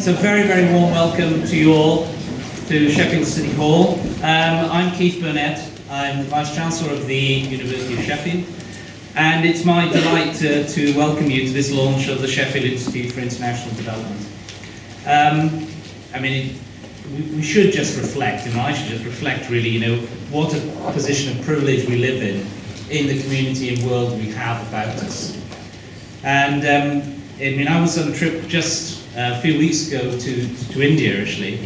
So very, very warm welcome to you all to Sheffield City Hall. I'm Keith Burnett. I'm the Vice-Chancellor of the University of Sheffield, and it's my delight to welcome you to this launch of the Sheffield Institute for International Development. We should just reflect, and I should just reflect really, what a position of privilege we live in the community and world we have about us. And I was on a trip just a few weeks ago to India, actually,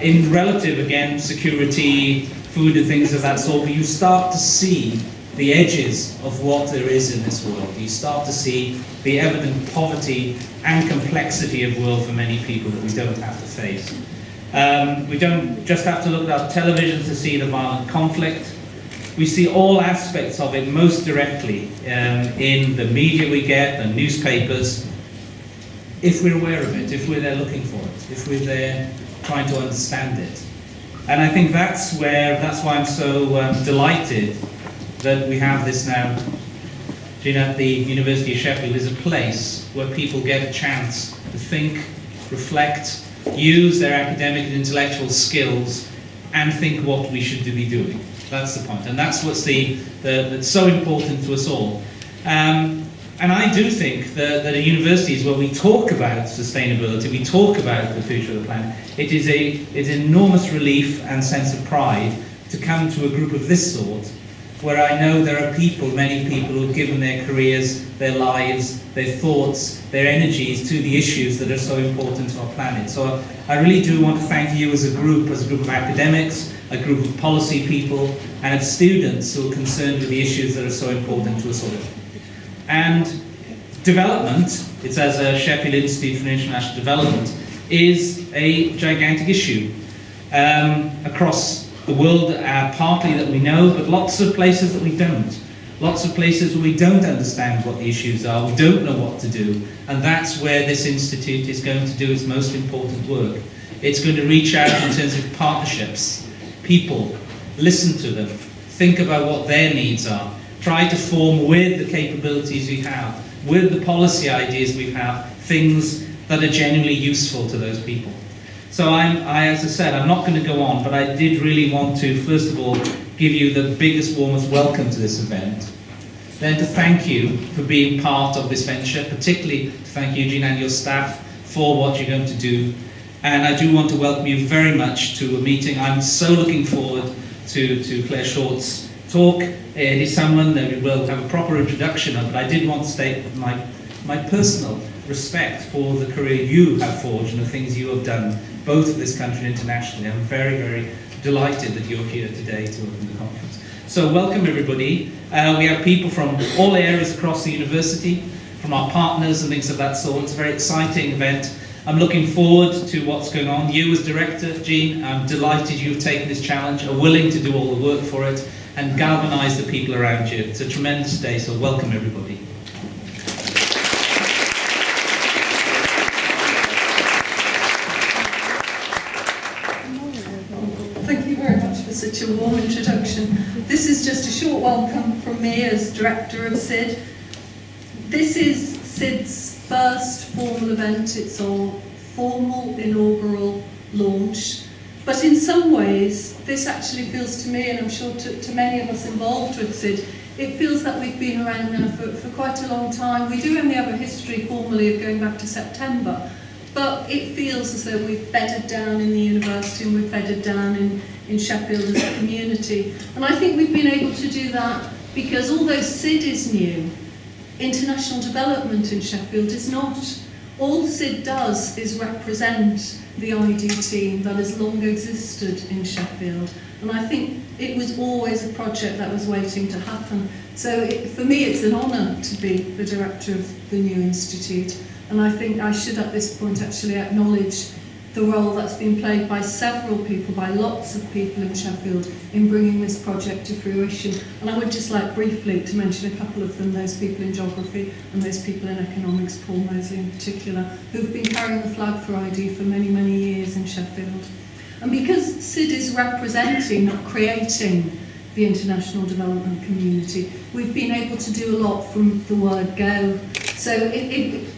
in relative, again, security, food and things of that sort, where you start to see the edges of what there is in this world. You start to see the evident poverty and complexity of world for many people that we don't have to face. We don't just have to look at our television to see the violent conflict. We see all aspects of it most directly in the media we get, the newspapers, if we're aware of it, if we're there looking for it, if we're there trying to understand it. And I think that's why I'm so delighted that we have this now. At the University of Sheffield is a place where people get a chance to think, reflect, use their academic and intellectual skills, and think what we should be doing. That's the point, and that's what's that's so important to us all. And I do think that at universities where we talk about sustainability, we talk about the future of the planet, it's an enormous relief and sense of pride to come to a group of this sort, where I know there are many people who have given their careers, their lives, their thoughts, their energies to the issues that are so important to our planet. So I really do want to thank you as a group of academics, a group of policy people, and of students who are concerned with the issues that are so important to us all. And development, it's as a Sheffield Institute for International Development, is a gigantic issue across the world, partly that we know, but lots of places that we don't. Lots of places where we don't understand what the issues are, we don't know what to do, and that's where this institute is going to do its most important work. It's going to reach out in terms of partnerships, people, listen to them, think about what their needs are, try to form with the capabilities we have, with the policy ideas we have, things that are genuinely useful to those people. So as I said, I'm not going to go on, but I did really want to, first of all, give you the biggest, warmest welcome to this event. Then to thank you for being part of this venture, particularly to thank Eugene and your staff for what you're going to do. And I do want to welcome you very much to a meeting. I'm so looking forward to Claire Short's talk. It is someone that we will have a proper introduction of, but I did want to state my personal respect for the career you have forged and the things you have done, both for this country and internationally. I'm very, very delighted that you're here today to open the conference. So welcome everybody. We have people from all areas across the university, from our partners and things of that sort. It's a very exciting event. I'm looking forward to what's going on. You as director, Jean, I'm delighted you've taken this challenge, are willing to do all the work for it, and galvanise the people around you. It's a tremendous day, so welcome everybody. Thank you very much for such a warm introduction. This is just a short welcome from me as Director of SIID. This is SIID's first formal event. It's our formal inaugural launch. But in some ways, this actually feels to me, and I'm sure to many of us involved with SIID, it feels that we've been around now for quite a long time. We do only have a history formally of going back to September, but it feels as though we've bedded down in the university and we've bedded down in Sheffield as a community. And I think we've been able to do that because although SIID is new, international development in Sheffield is not. All SIID does is represent the ID team that has long existed in Sheffield. And I think it was always a project that was waiting to happen. So for me, it's an honour to be the director of the new institute. And I think I should at this point actually acknowledge the role that's been played by several people, by lots of people in Sheffield, in bringing this project to fruition. And I would just like briefly to mention a couple of them, those people in geography and those people in economics, Paul Mosley in particular, who've been carrying the flag for ID for many, many years in Sheffield. And because SIID is representing, not creating, the international development community, we've been able to do a lot from the word go. So,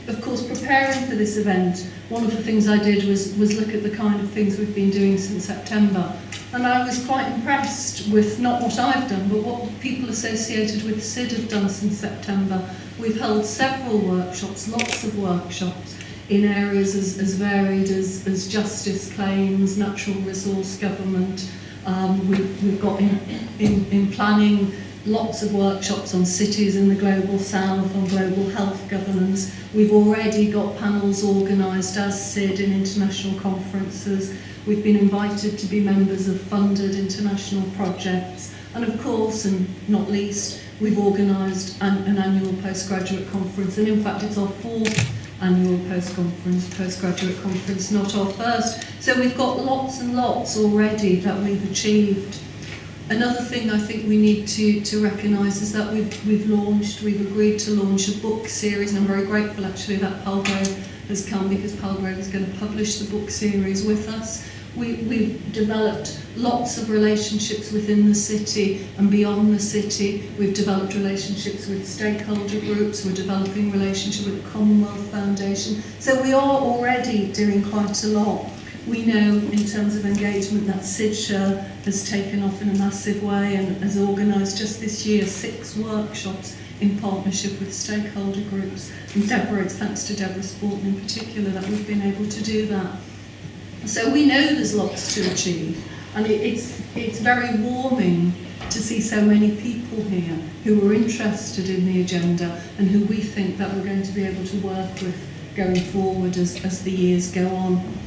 of course, preparing for this event, one of the things I did was look at the kind of things we've been doing since September. And I was quite impressed with not what I've done, but what people associated with SIID have done since September. We've held several workshops, lots of workshops, in areas as varied as justice claims, natural resource government. We've got in planning lots of workshops on cities in the global south, on global health governance. We've already got panels organised as SIID in international conferences. We've been invited to be members of funded international projects. And of course, and not least, we've organised an annual postgraduate conference. And in fact, it's our 4th annual postgraduate conference, not our first. So we've got lots and lots already that we've achieved. Another thing I think we need to recognise is that we've agreed to launch a book series, and I'm very grateful actually that Palgrave has come, because Palgrave is going to publish the book series with us. We've developed lots of relationships within the city and beyond the city. We've developed relationships with stakeholder groups. We're developing relationship with the Commonwealth Foundation. So we are already doing quite a lot. We know in terms of engagement that SIID has taken off in a massive way and has organised just this year 6 workshops in partnership with stakeholder groups. And Deborah, it's thanks to Deborah Sporton in particular that we've been able to do that. So we know there's lots to achieve, and it's very warming to see so many people here who are interested in the agenda and who we think that we're going to be able to work with going forward as the years go on.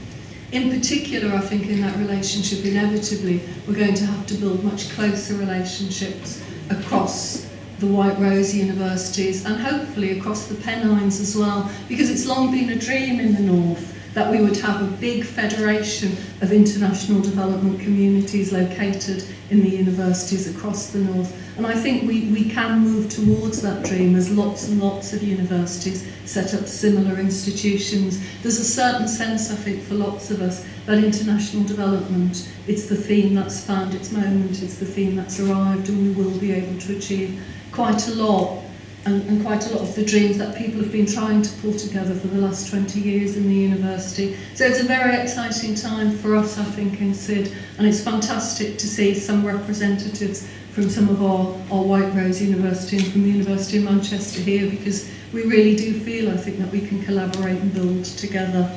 In particular, I think in that relationship, inevitably, we're going to have to build much closer relationships across the White Rose universities and hopefully across the Pennines as well, because it's long been a dream in the north that we would have a big federation of international development communities located in the universities across the north. And I think we can move towards that dream as lots and lots of universities set up similar institutions. There's a certain sense, I think, for lots of us that international development, it's the theme that's found its moment, it's the theme that's arrived, and we will be able to achieve quite a lot. And quite a lot of the dreams that people have been trying to pull together for the last 20 years in the university. So it's a very exciting time for us, I think, in SIID, and it's fantastic to see some representatives from some of our White Rose University and from the University of Manchester here, because we really do feel, I think, that we can collaborate and build together.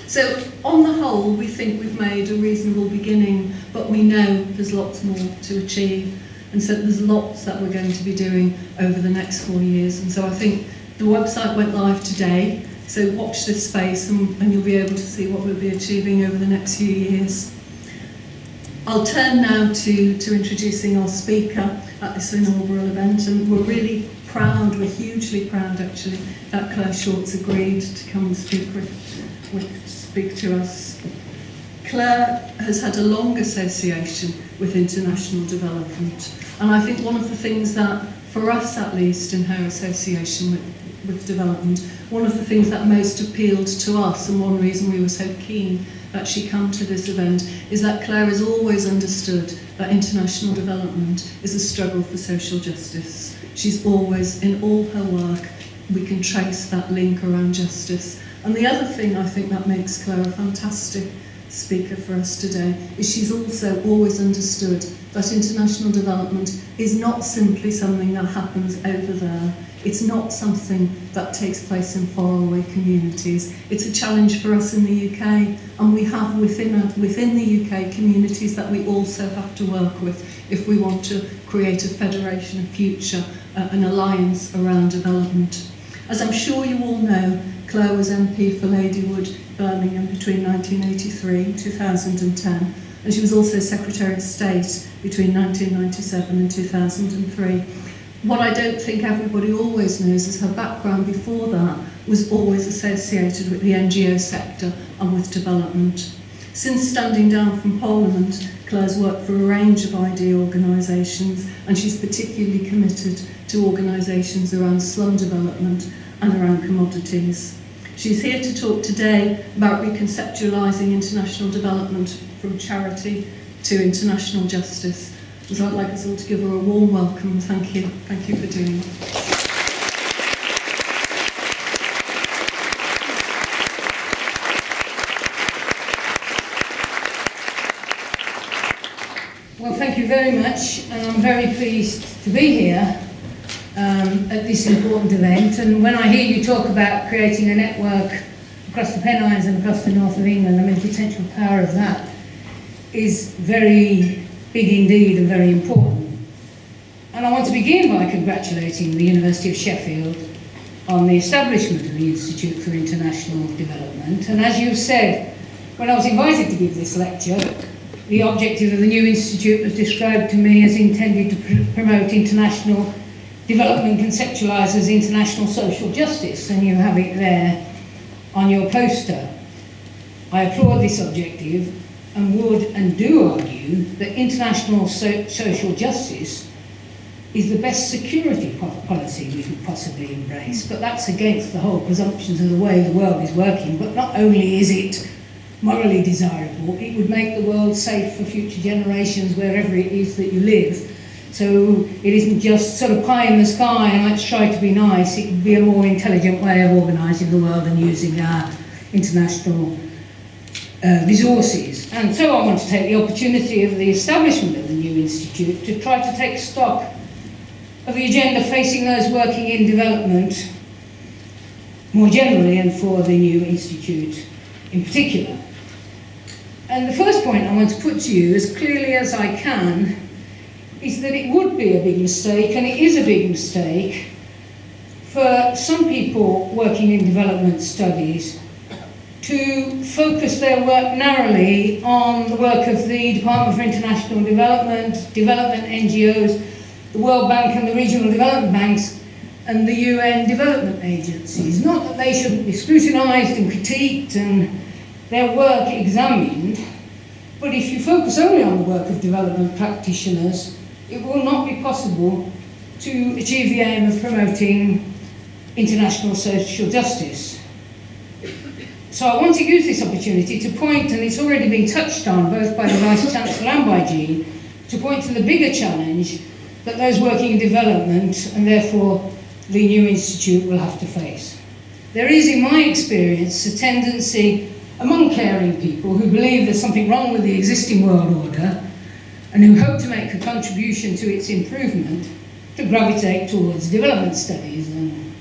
So on the whole, we think we've made a reasonable beginning, but we know there's lots more to achieve. And so there's lots that we're going to be doing over the next 4 years. And so I think the website went live today, so watch this space and you'll be able to see what we'll be achieving over the next few years. I'll turn now to introducing our speaker at this inaugural event, and we're really proud, we're hugely proud actually, that Claire Short's agreed to come and speak to us. Claire has had a long association with international development, and I think one of the things that, for us at least, in her association with development, one of the things that most appealed to us, and one reason we were so keen that she come to this event, is that Claire has always understood that international development is a struggle for social justice. She's always, in all her work, we can trace that link around justice. And the other thing I think that makes Claire a fantastic speaker for us today is she's also always understood that international development is not simply something that happens over there. It's not something that takes place in faraway communities. It's a challenge for us in the UK, and we have within the UK communities that we also have to work with if we want to create a federation of future, an alliance around development. As I'm sure you all know, Claire was MP for Ladywood, Birmingham between 1983 and 2010, and she was also Secretary of State between 1997 and 2003. What I don't think everybody always knows is her background before that was always associated with the NGO sector and with development. Since standing down from Parliament, Claire's worked for a range of ID organisations, and she's particularly committed to organisations around slum development and around commodities. She's here to talk today about reconceptualising international development from charity to international justice. So I'd like us all to give her a warm welcome. Thank you for doing that. Well, thank you very much, and I'm very pleased to be here at this important event. And when I hear you talk about creating a network across the Pennines and across the north of England, I mean, the potential power of that is very big indeed and very important. And I want to begin by congratulating the University of Sheffield on the establishment of the Institute for International Development. And as you've said, when I was invited to give this lecture, the objective of the new institute was described to me as intended to promote international development conceptualised as international social justice, and you have it there on your poster. I applaud this objective and would and do argue that international social justice is the best security policy we could possibly embrace, but that's against the whole presumptions of the way the world is working. But not only is it morally desirable, it would make the world safe for future generations wherever it is that you live. So it isn't just sort of pie in the sky and let's try to be nice. It would be a more intelligent way of organising the world and using our international resources. And so I want to take the opportunity of the establishment of the new institute to try to take stock of the agenda facing those working in development more generally, and for the new institute in particular. And the first point I want to put to you as clearly as I can is that it would be a big mistake, and it is a big mistake, for some people working in development studies to focus their work narrowly on the work of the Department for International Development, development NGOs, the World Bank and the regional development banks, and the UN development agencies. Not that they shouldn't be scrutinised and critiqued and their work examined, but if you focus only on the work of development practitioners, it will not be possible to achieve the aim of promoting international social justice. So I want to use this opportunity to point, and it's already been touched on both by the Vice-Chancellor and by Jean, to point to the bigger challenge that those working in development, and therefore the new institute, will have to face. There is, in my experience, a tendency among caring people who believe there's something wrong with the existing world order and who hope to make a contribution to its improvement to gravitate towards development studies and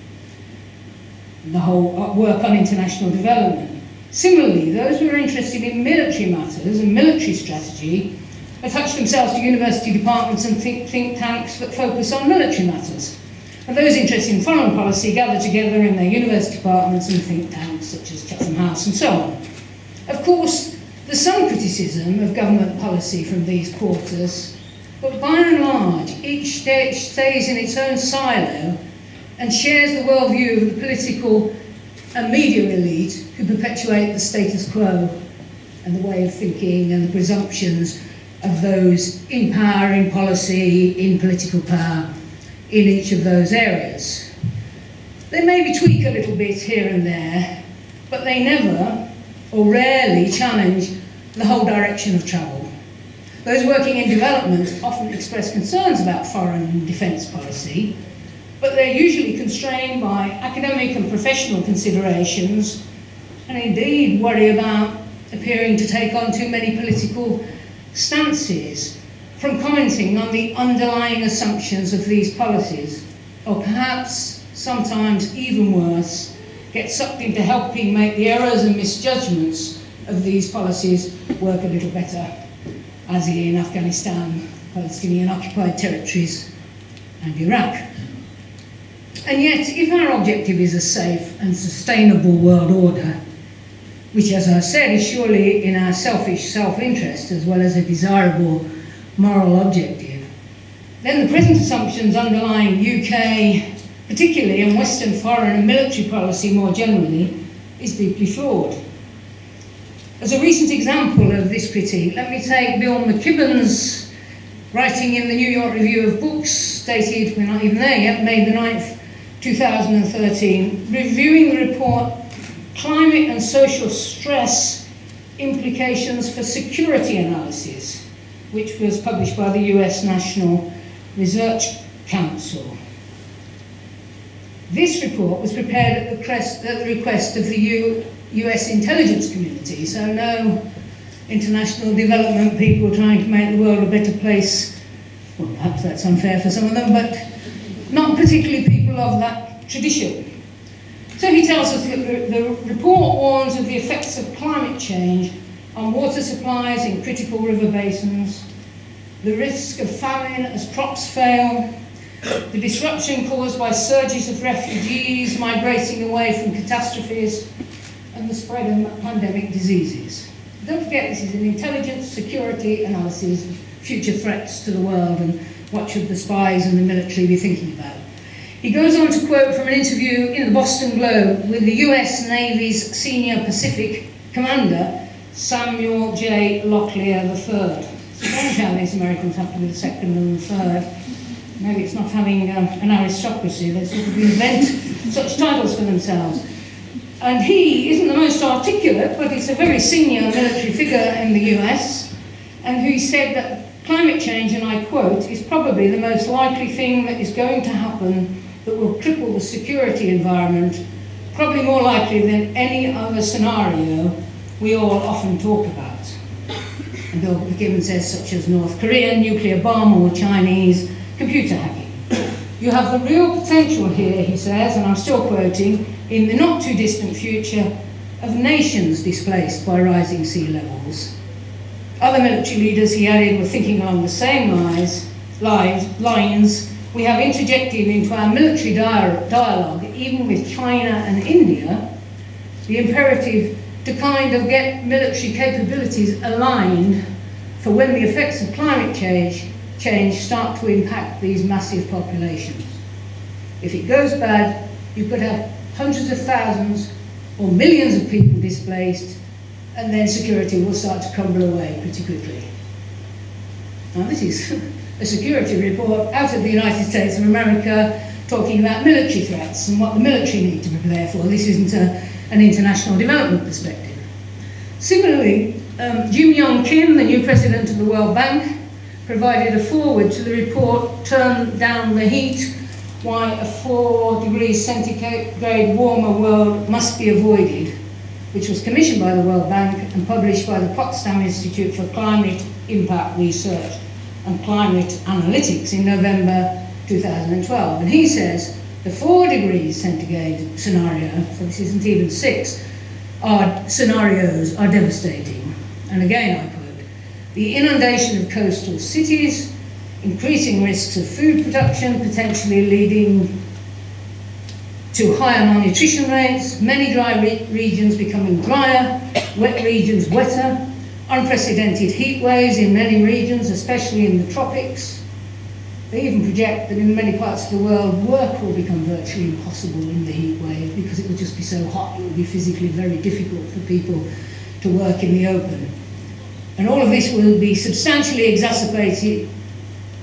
the whole work on international development. Similarly, those who are interested in military matters and military strategy attach themselves to university departments and think tanks that focus on military matters. And those interested in foreign policy gather together in their university departments and think tanks such as Chatham House and so on. Of course, there's some criticism of government policy from these quarters, but by and large, each stays in its own silo and shares the worldview of the political and media elite who perpetuate the status quo and the way of thinking and the presumptions of those in power, in policy, in political power, in each of those areas. They maybe tweak a little bit here and there, but they never or rarely challenge the whole direction of travel. Those working in development often express concerns about foreign defence policy, but they're usually constrained by academic and professional considerations, and indeed worry about appearing to take on too many political stances from commenting on the underlying assumptions of these policies, or perhaps, sometimes even worse, get sucked into helping make the errors and misjudgments of these policies work a little better, as in Afghanistan, Palestinian occupied territories, and Iraq. And yet, if our objective is a safe and sustainable world order, which, as I said, is surely in our selfish self-interest as well as a desirable moral objective, then the present assumptions underlying UK, particularly, and Western foreign and military policy more generally, is deeply flawed. As a recent example of this critique, let me take Bill McKibben's writing in the New York Review of Books, dated, we're not even there yet, May the 9th, 2013, reviewing the report Climate and Social Stress Implications for Security Analysis, which was published by the US National Research Council. This report was prepared at the request of the US intelligence community, so no international development people trying to make the world a better place. Well, perhaps that's unfair for some of them, but not particularly people of that tradition. So he tells us that the report warns of the effects of climate change on water supplies in critical river basins, the risk of famine as crops fail, the disruption caused by surges of refugees migrating away from catastrophes, and the spread of pandemic diseases. Don't forget, this is an intelligence security analysis of future threats to the world and what should the spies and the military be thinking about. He goes on to quote from an interview in the Boston Globe with the US Navy's senior Pacific commander, Samuel J. Locklear III. It's strange how these Americans have to be the second and the third. Maybe it's not having an aristocracy, they sort of invent such titles for themselves. And he isn't the most articulate, but he's a very senior military figure in the US, and who said that climate change, and I quote, is probably the most likely thing that is going to happen that will cripple the security environment, probably more likely than any other scenario we all often talk about. And Bill Gibbons says such as North Korea, nuclear bomb, or Chinese computer hacking. You have the real potential here, he says, and I'm still quoting, in the not too distant future of nations displaced by rising sea levels. Other military leaders, he added, were thinking along the same lines. We have interjected into our military dialogue, even with China and India, the imperative to kind of get military capabilities aligned for when the effects of climate change start to impact these massive populations. If it goes bad, you could have hundreds of thousands or millions of people displaced, and then security will start to crumble away pretty quickly. Now this is a security report out of the United States of America talking about military threats and what the military need to prepare for. This isn't an international development perspective. Similarly, Jim Yong Kim, the new president of the World Bank, provided a foreword to the report, Turn Down the Heat, Why a 4 degrees centigrade warmer world must be avoided, which was commissioned by the World Bank and published by the Potsdam Institute for Climate Impact Research and Climate Analytics in November 2012. And he says the 4 degrees centigrade scenario, so this isn't even 6, scenarios are devastating. And again I quote, the inundation of coastal cities, increasing risks of food production, potentially leading to higher malnutrition rates, many dry regions becoming drier, wet regions wetter, unprecedented heat waves in many regions, especially in the tropics. They even project that in many parts of the world, work will become virtually impossible in the heat wave because it will just be so hot, it will be physically very difficult for people to work in the open. And all of this will be substantially exacerbated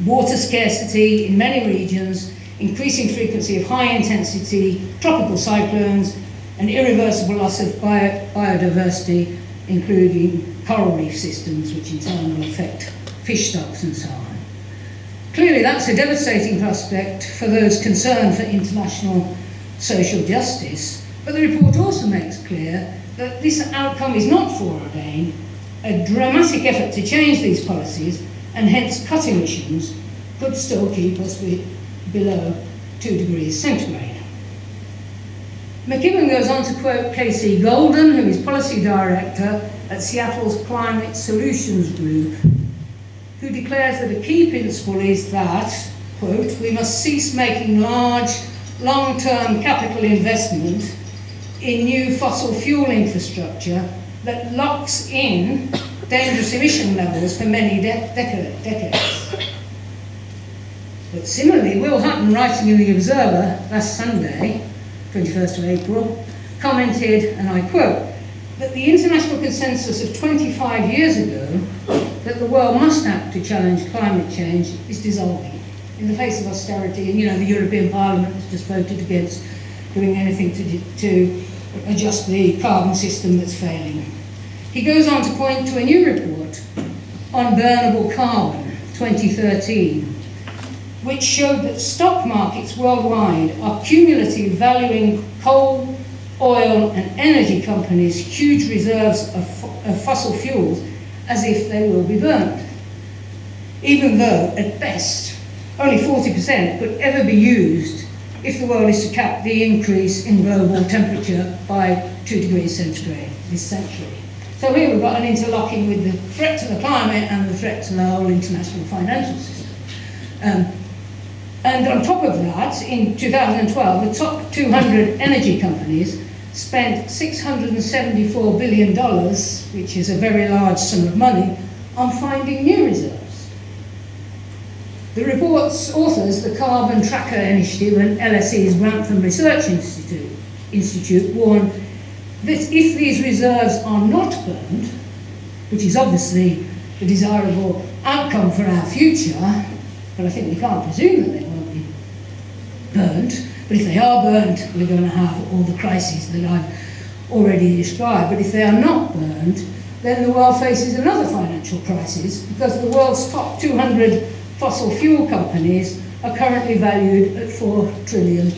water scarcity in many regions, increasing frequency of high-intensity tropical cyclones, and irreversible loss of biodiversity, including coral reef systems, which in turn will affect fish stocks and so on. Clearly, that's a devastating prospect for those concerned for international social justice, but the report also makes clear that this outcome is not foreordained. A dramatic effort to change these policies, and hence cut emissions, could still keep us below 2 degrees centigrade. McKibben goes on to quote Casey Golden, who is policy director at Seattle's Climate Solutions Group, who declares that a key principle is that, quote, we must cease making large, long-term capital investment in new fossil fuel infrastructure that locks in dangerous emission levels for many decades. But similarly, Will Hutton, writing in The Observer last Sunday, 21st of April, commented, and I quote, that the international consensus of 25 years ago that the world must act to challenge climate change is dissolving in the face of austerity. And the European Parliament has just voted against doing anything to adjust the carbon system that's failing. He goes on to point to a new report on burnable carbon, 2013, which showed that stock markets worldwide are cumulatively valuing coal, oil and energy companies' huge reserves of fossil fuels as if they will be burned, even though, at best, only 40% could ever be used if the world is to cap the increase in global temperature by 2 degrees centigrade this century. So here we've got an interlocking with the threat to the climate and the threat to the whole international financial system. And on top of that, in 2012, the top 200 energy companies spent $674 billion, which is a very large sum of money, on finding new reserves. The report's authors, the Carbon Tracker Initiative and LSE's Grantham Research Institute warn that if these reserves are not burned, which is obviously the desirable outcome for our future, but I think we can't presume that they won't be burned. But if they are burned, we're going to have all the crises that I've already described. But if they are not burned, then the world faces another financial crisis, because the world's top 200 fossil fuel companies are currently valued at $4 trillion.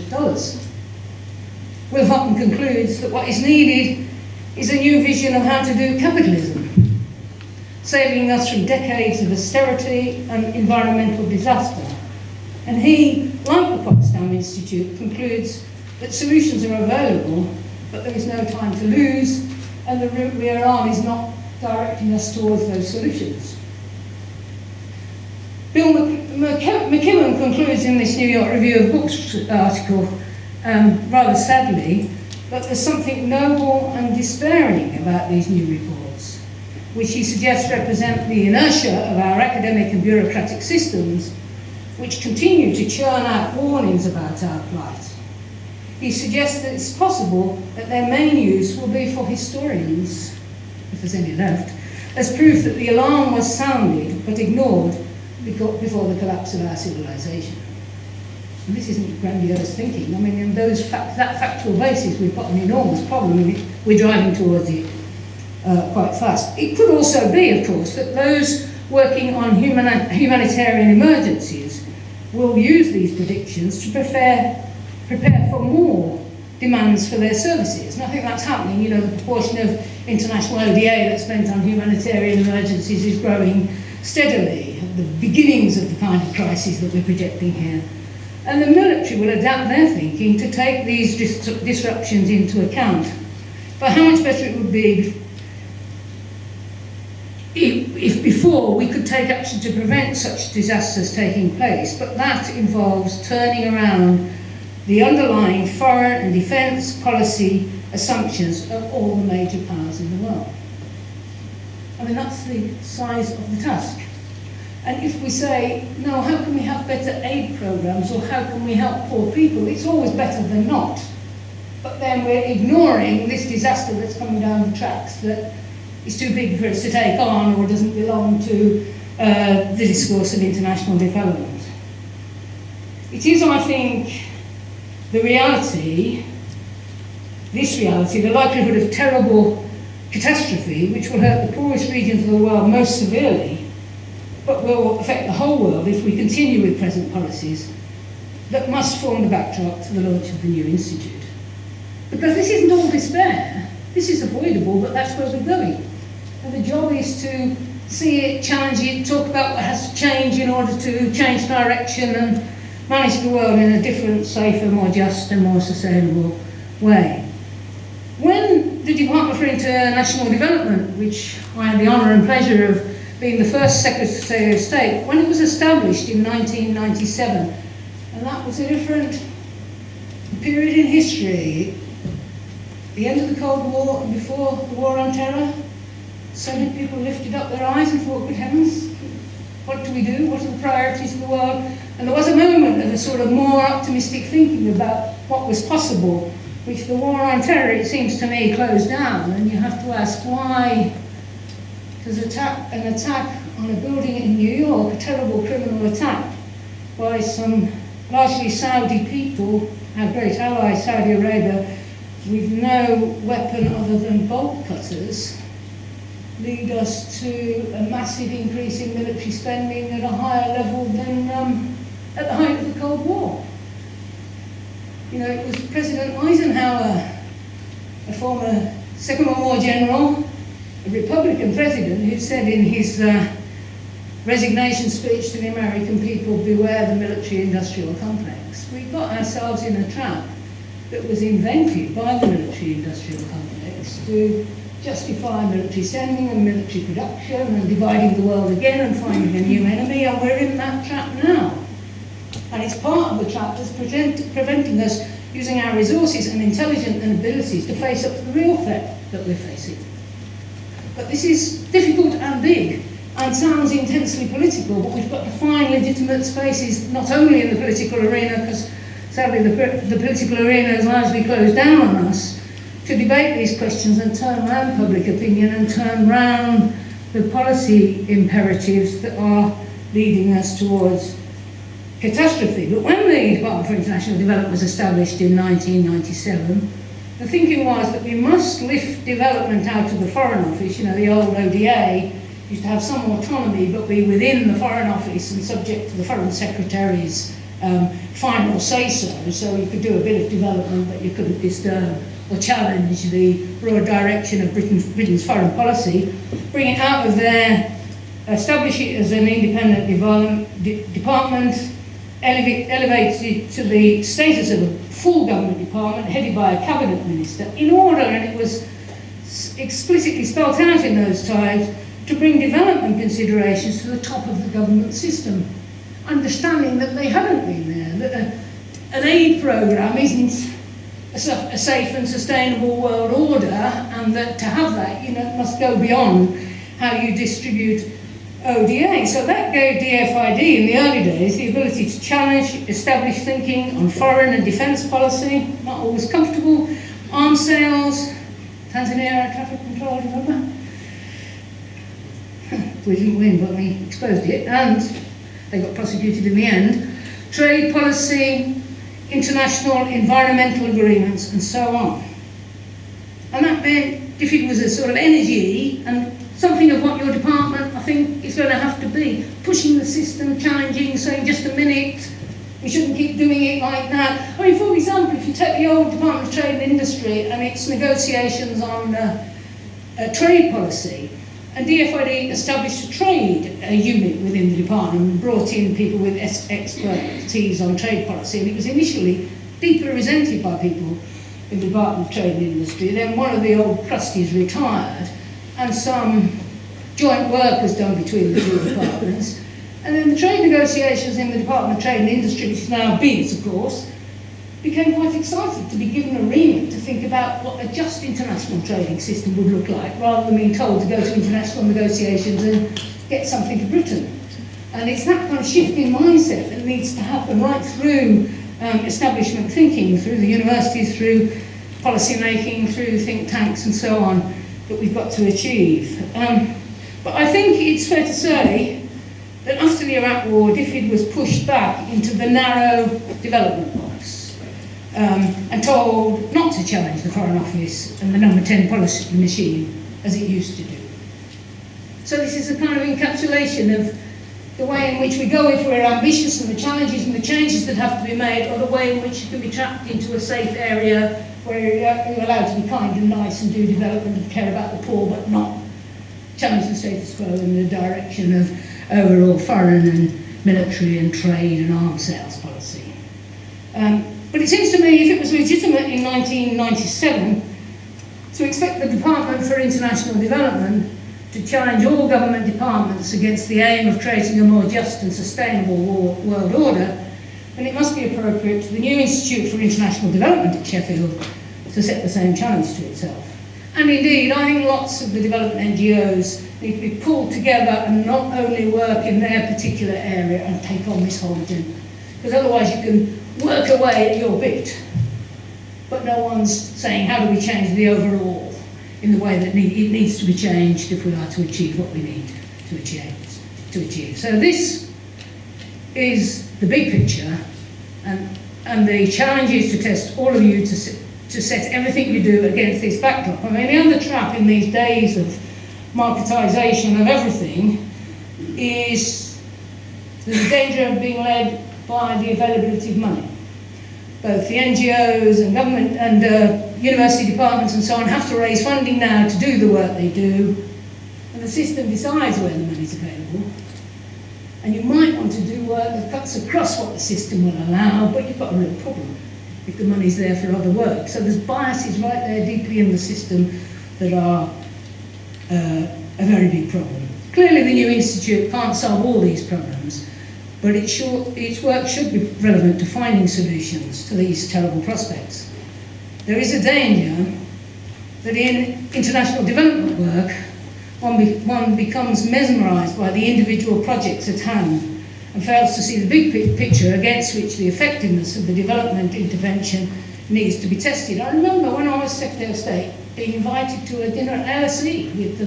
Will Hutton concludes that what is needed is a new vision of how to do capitalism, saving us from decades of austerity and environmental disaster. And he, like the Potsdam Institute, concludes that solutions are available, but there is no time to lose, and the route we are on is not directing us towards those solutions. Bill McKibben concludes in this New York Review of Books article, rather sadly, that there's something noble and despairing about these new reports, which he suggests represent the inertia of our academic and bureaucratic systems, which continue to churn out warnings about our plight. He suggests that it's possible that their main use will be for historians, if there's any left, as proof that the alarm was sounded but ignored before the collapse of our civilization. And this isn't grandiose thinking. I mean, in that factual basis, we've got an enormous problem, and we're driving towards it quite fast. It could also be, of course, that those working on humanitarian emergencies will use these predictions to prepare for more demands for their services. And I think that's happening. You know, the proportion of international ODA that's spent on humanitarian emergencies is growing steadily at the beginnings of the kind of crisis that we're projecting here. And the military will adapt their thinking to take these disruptions into account. But how much better it would be if before we could take action to prevent such disasters taking place, but that involves turning around the underlying foreign and defence policy assumptions of all the major powers in the world. I mean, that's the size of the task. And if we say, no, how can we have better aid programs, or how can we help poor people, it's always better than not. But then we're ignoring this disaster that's coming down the tracks that is too big for us to take on, or doesn't belong to the discourse of international development. It is, I think, the reality, the likelihood of terrible catastrophe, which will hurt the poorest regions of the world most severely, but will affect the whole world if we continue with present policies, that must form the backdrop to the launch of the new institute. Because this isn't all despair. This is avoidable, but that's where we're going. And the job is to see it, challenge it, talk about what has to change in order to change direction and manage the world in a different, safer, more just and more sustainable way. When the Department for International Development, which I had the honour and pleasure of being the first Secretary of State, when it was established in 1997, and that was a different period in history, the end of the Cold War and before the War on Terror, so many people lifted up their eyes and thought, good heavens, what do we do? What are the priorities of the world? And there was a moment of a sort of more optimistic thinking about what was possible, which the War on Terror, it seems to me, closed down. And you have to ask, why does an attack on a building in New York, a terrible criminal attack by some largely Saudi people, our great ally Saudi Arabia, with no weapon other than bolt cutters, lead us to a massive increase in military spending at a higher level than at the height of the Cold War? You know, it was President Eisenhower, a former Second World War general, a Republican president who said in his resignation speech to the American people, beware the military-industrial complex. We got ourselves in a trap that was invented by the military-industrial complex to justify military spending and military production and dividing the world again and finding a new enemy, and we're in that trap now. And it's part of the trap that's preventing us using our resources and intelligence and abilities to face up to the real threat that we're facing. But this is difficult and big and sounds intensely political, but we've got to find legitimate spaces not only in the political arena, because sadly the political arena is largely closed down on us, to debate these questions and turn around public opinion and turn around the policy imperatives that are leading us towards catastrophe. But when the Department for International Development was established in 1997, the thinking was that we must lift development out of the Foreign Office. You know, the old ODA used to have some autonomy, but be within the Foreign Office and subject to the Foreign Secretary's final say-so. So you could do a bit of development, but you couldn't disturb or challenge the broad direction of Britain's foreign policy. Bring it out of there, establish it as an independent department, elevate it to the status of a full government department headed by a cabinet minister, in order, and it was explicitly spelled out in those times, to bring development considerations to the top of the government system, understanding that they haven't been there, that an aid programme isn't a safe and sustainable world order, and that to have that, you know, must go beyond how you distribute ODA. So that gave DFID in the early days the ability to challenge established thinking on foreign and defence policy, not always comfortable, arms sales, Tanzania air traffic control, remember? We didn't win, but we exposed it, and they got prosecuted in the end. Trade policy, international environmental agreements, and so on. And that meant if it was a sort of energy and something of what your department, I think, is going to have to be, pushing the system, challenging, saying just a minute, we shouldn't keep doing it like that. I mean, for example, if you take the old Department of Trade and Industry and its negotiations on trade policy, and DFID established a trade unit within the department and brought in people with expertise on trade policy, and it was initially deeply resented by people in the Department of Trade and Industry. Then one of the old trustees retired, and some joint work was done between the two departments. And then the trade negotiations in the Department of Trade and Industry, which is now BIDS, of course, became quite excited to be given a remit to think about what a just international trading system would look like, rather than being told to go to international negotiations and get something to Britain. And it's that kind of shift in mindset that needs to happen right through establishment thinking, through the universities, through policy making, through think tanks and so on, that we've got to achieve. But I think it's fair to say that after the Iraq War, DFID was pushed back into the narrow development box and told not to challenge the Foreign Office and the number 10 policy machine as it used to do. So this is a kind of encapsulation of the way in which we go if we're ambitious, and the challenges and the changes that have to be made, or the way in which you can be trapped into a safe area where you're allowed to be kind and nice and do development and care about the poor, but not challenge the status quo in the direction of overall foreign and military and trade and arms sales policy. But it seems to me, if it was legitimate in 1997 to expect the Department for International Development to challenge all government departments against the aim of creating a more just and sustainable world order, then it must be appropriate for the new Institute for International Development at Sheffield to set the same challenge to itself. And indeed, I think lots of the development NGOs need to be pulled together and not only work in their particular area and take on this whole agenda. Because otherwise you can work away at your bit, but no one's saying how do we change the overall in the way that it needs to be changed if we are to achieve what we need to achieve. So this is the big picture, and the challenge is to test all of you to set everything you do against this backdrop. I mean, the other trap in these days of marketisation of everything is the danger of being led by the availability of money. Both the NGOs and government and university departments and so on have to raise funding now to do the work they do, and the system decides where the money is available. And you might want to do work that cuts across what the system will allow, but you've got a real problem if the money's there for other work. So there's biases right there deeply in the system that are a very big problem. Clearly the new institute can't solve all these problems, but its work should be relevant to finding solutions to these terrible prospects. There is a danger that in international development work, one becomes mesmerised by the individual projects at hand and fails to see the big picture against which the effectiveness of the development intervention needs to be tested. I remember when I was Secretary of State being invited to a dinner at LSE with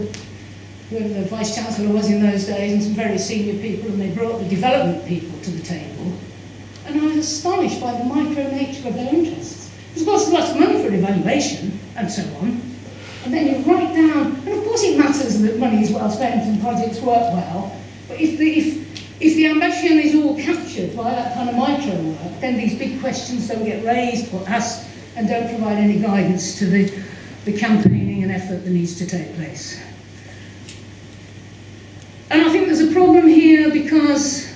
whoever the Vice-Chancellor was in those days and some very senior people, and they brought the development people to the table. And I was astonished by the micro nature of their interests. There's of course lots of money for evaluation and so on. And then you write down, and of course it matters that money is well spent and projects work well, but if the ambition is all captured by that kind of micro work, then these big questions don't get raised or asked and don't provide any guidance to the campaigning and effort that needs to take place. And I think there's a problem here because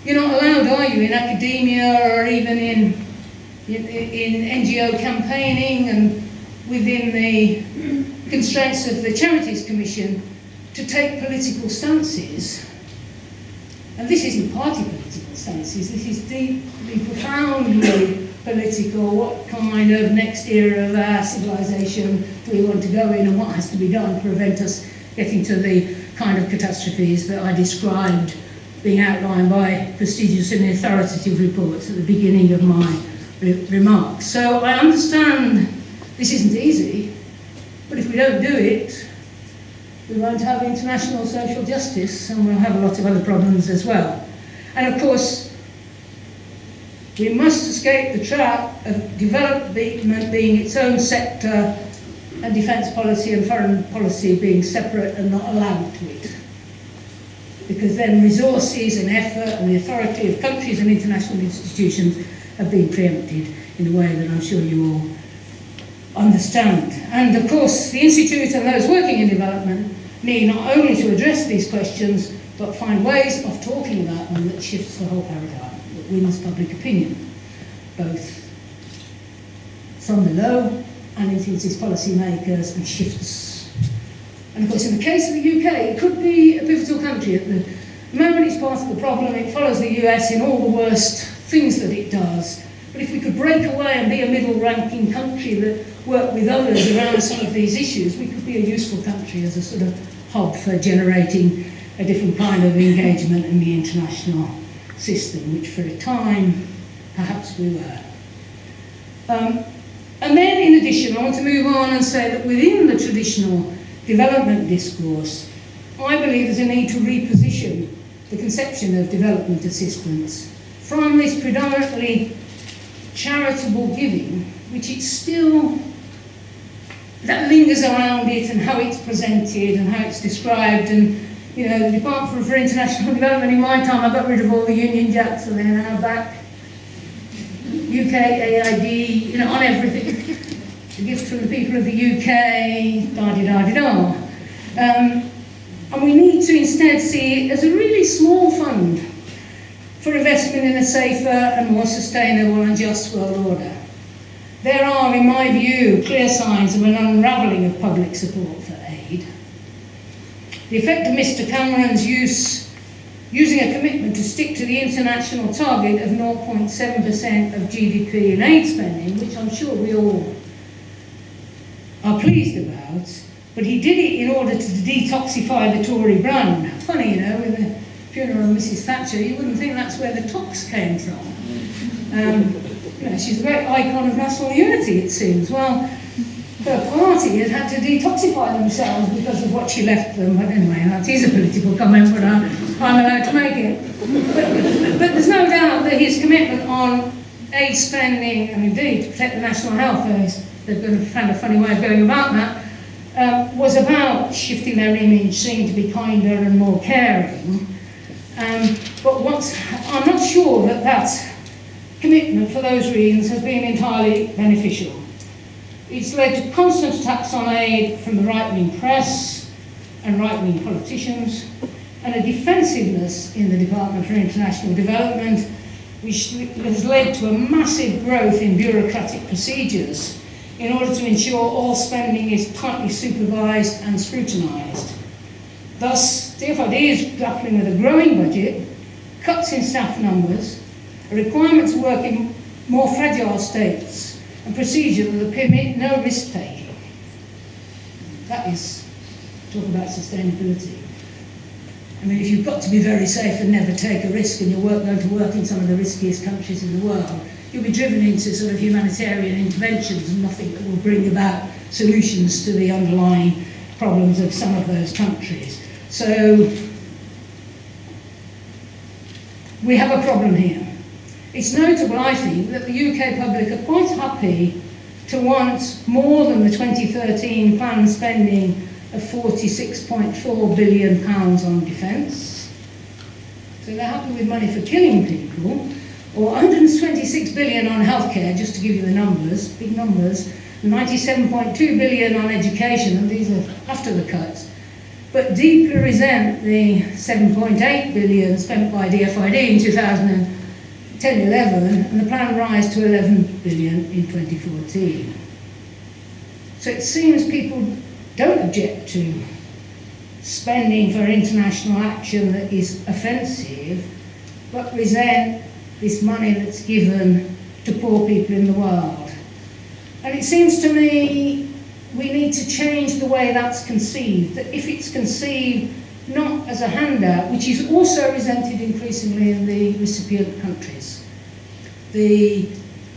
you're not allowed, are you, in academia or even in NGO campaigning and within the constraints of the Charities Commission to take political stances. And this isn't party political stances, this is deeply, profoundly political. What kind of next era of our civilization do we want to go in, and what has to be done to prevent us getting to the kind of catastrophes that I described being outlined by prestigious and authoritative reports at the beginning of my remarks. So I understand this isn't easy, but if we don't do it, we won't have international social justice, and we'll have a lot of other problems as well. And of course, we must escape the trap of development being its own sector and defence policy and foreign policy being separate and not allowed to it. Because then resources and effort and the authority of countries and international institutions have been preempted in a way that I'm sure you all understand. And of course, the Institute and those working in development need not only to address these questions, but find ways of talking about them that shifts the whole paradigm, that wins public opinion, both from below and influences policymakers and shifts. And of course, in the case of the UK, it could be a pivotal country. At the moment, it's part of the problem. It follows the US in all the worst things that it does. But if we could break away and be a middle-ranking country that worked with others around some of these issues, we could be a useful country as a sort of hub for generating a different kind of engagement in the international system, which for a time, perhaps we were. And then, in addition, I want to move on and say that within the traditional development discourse, I believe there's a need to reposition the conception of development assistance from this predominantly charitable giving, which it's still, that lingers around it and how it's presented and how it's described. And, you know, the Department for International Development in my time, I got rid of all the Union Jacks and they're now back. UK, AID, you know, on everything. The gift from the people of the UK, da-di-da-di-da. And we need to instead see it as a really small fund for investment in a safer and more sustainable and just world order. There are, in my view, clear signs of an unravelling of public support for aid. The effect of Mr. Cameron's using a commitment to stick to the international target of 0.7% of GDP in aid spending, which I'm sure we all are pleased about, but he did it in order to detoxify the Tory brand. Funny, you know, with the funeral of Mrs. Thatcher, you wouldn't think that's where the tox came from. You know, she's a great icon of national unity, it seems. Well, her party has had to detoxify themselves because of what she left them. But anyway, that is a political comment, but I'm allowed to make it. But there's no doubt that his commitment on aid spending, and indeed to protect the national health, they've got to find a funny way of going about that, was about shifting their image, seeming to be kinder and more caring. But I'm not sure that that commitment for those reasons has been entirely beneficial. It's led to constant attacks on aid from the right-wing press, and right-wing politicians, and a defensiveness in the Department for International Development, which has led to a massive growth in bureaucratic procedures in order to ensure all spending is tightly supervised and scrutinised. Thus, the FID is grappling with a growing budget, cuts in staff numbers, a requirement to work in more fragile states, and procedures that permit no risk-taking. That is, talk about sustainability. I mean, if you've got to be very safe and never take a risk, and you're going to work in some of the riskiest countries in the world, you'll be driven into sort of humanitarian interventions and nothing that will bring about solutions to the underlying problems of some of those countries. So, we have a problem here. It's notable, I think, that the UK public are quite happy to want more than the 2013 planned spending of £46.4 billion on defence. So they're happy with money for killing people, or 126 billion on healthcare, just to give you the numbers, big numbers, 97.2 billion on education, and these are after the cuts, but deeply resent the 7.8 billion spent by DFID in 2010-11, and the planned rise to 11 billion in 2014. So it seems people don't object to spending for international action that is offensive, but resent this money that's given to poor people in the world. And it seems to me we need to change the way that's conceived, that if it's conceived not as a handout, which is also resented increasingly in the recipient countries, the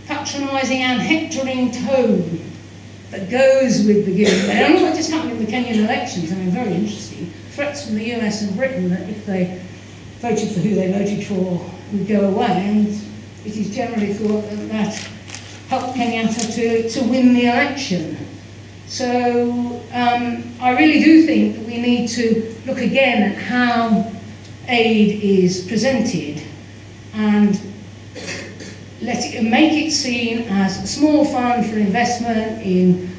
patronising and hectoring tone that goes with the giving. I don't know what just happened in the Kenyan elections. I mean, very interesting. Threats from the US and Britain that if they voted for who they voted for would go away, and it is generally thought that that helped Kenyatta to win the election. So I really do think that we need to look again at how aid is presented and make it seen as a small fund for investment in